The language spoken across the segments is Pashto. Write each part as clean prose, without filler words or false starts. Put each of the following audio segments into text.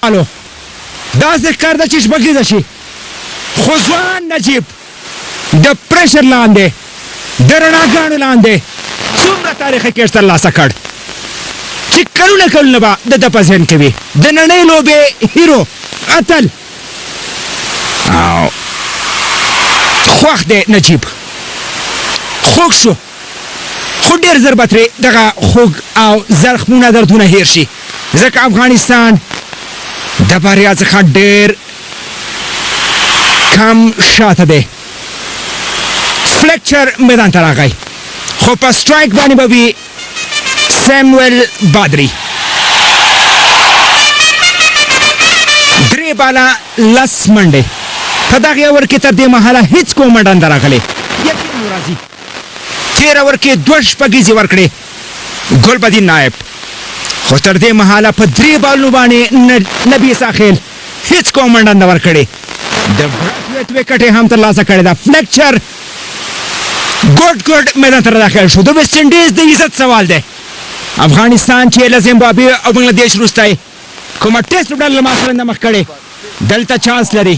الو داسې کار ده چې شپږیزه شي خو ځوان نجیب د پریشر لاندې د رڼاګانو لاندې څومره تاریخي کیسټ ترلاسه کړ چې کلونه به د ده په ذهن کې وي د نړۍ لوبې هیرو اتل خوښ دی نجیب خوږ شو خو ډېر ژر به ترې دغه خوږ او زخمونه دردونه هیر شي ځکه افغانستان د بریا څخه ډېر کم شاته دی فلیکچر میدان ته راغی خو په سټرایک باندې به وي سیمویل بادري 3 بالا 10 منډې په دغه اوور کې تر دې مهاله هیڅ کومنډ نه راغلی یقین مو راځي تېر اوور کې 2 شپږیزې ورکړې ګلبدین نایب خو تر دې مهاله په 3 بالونو باندې نبي ساخیل هیڅ کومنډ نه ورکړې د برټ وکټ هم ترلاسه کړې ده فلیکچر ګډ میدان ته داخل شو د ویسټ انډیز د عزت سوال دی افغانستان چې له زیمبابوې او بنګلادیش وروسته کومه ټیسټ لوبډله له ما سره نه مخ کړې دلته چانس لري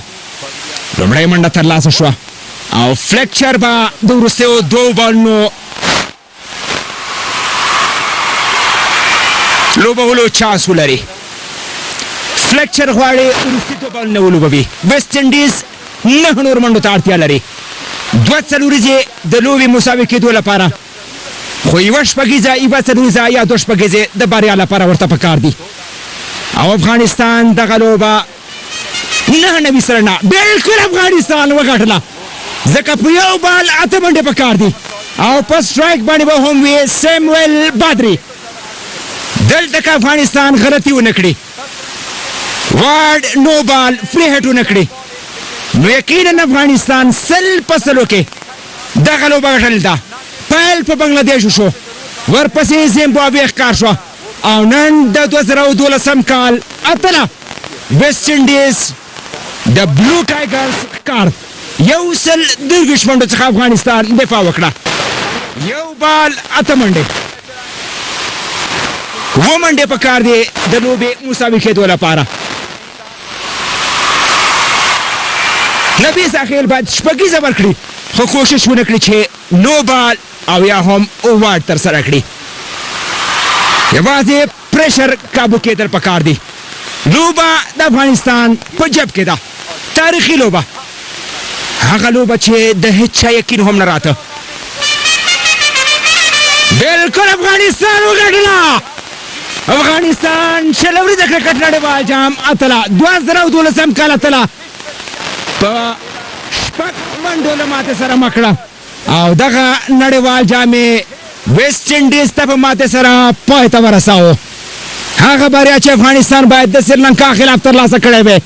لومړۍ منډه ترلاسه شوه او فلیکچر به د وروستیو 2 بالونو لوبولو چانس ولري فلیکچر غواړي وروستي 2 بالونه ولوبوي ویسټ انډیز 9 نور منډو ته اړتیا لري 2 څلوریزې د لوبې مساوي کېدو لپاره خو 1 شپږیزه 1 څلوریزه یا 2 شپږیزې د بریا لپاره ورته پکار دي او افغانستان دغه لوبه 9 سره نه بلکل افغانستان وګټله ځکه په 1 بال 8 منډې پکار دي او په سټرایک باندې به هم وي سیمویل بادري دلته که افغانستان غلطي ونه کړي واډ نو بال فری هټ ونه کړي نو یقینا افغانستان 100 په 100 کې دغه لوبه ګټلې ده پیل په بنګلادیش شو ورپسې زیمبابوې ښکار شوه او نن د 2012 کال اتله ویسټ انډیز د بلو ټایګرز ښکار 130 منډو څخه افغانستان دفاع وکړه 1 بال 8 منډې 7 منډې پکار دي د لوبې مساوي کېدو لپاره نبي ساخیل باید شپږیزه ورکړي خو کوشش ونه کړي چې نو بال او یا هم واډ ترسره کړي یوازې پریشر کابو کېدل پکار دي لوبه د افغانستان په جب کې ده تاریخي لوبه هغه لوبه چې د هیڅ چا یقین هم نه راته بلکل افغانستان وګټله افغانستان شل ورځې کرکټ نړیوال جام اتله 2012 کال اتله په 6 منډو له ماتې سره مخ کړه او دغه نړیوال جام ویسټ انډیز ته په ماتې سره پای ته ورساوه هغه بریا چې افغانستان باید د سریلانکا خلاف ترلاسه کړی وی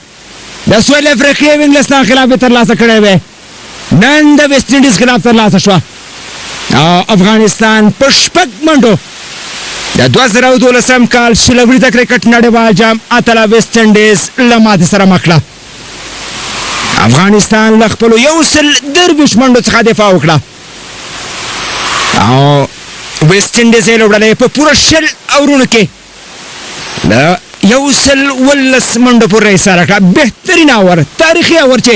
د سویل افریقې او انګلستان خلاف ترلاسه کړی وی نن د ویسټ انډیز خلاف ترلاسه شوه او افغانستان په 6 منډو د 2012 کال شل ورځې کرکټ نړیوال جام اتله ویسټ انډیز له ماتې سره مخ کړه افغانستان له خپلو 130 منډو څخه دفاع وکړه او ویسټ انډیز یې لوبډله په پوره 100 اورونو کې له 119 منډو پورې ایساره کړه بهترین اور تاریخي اور چې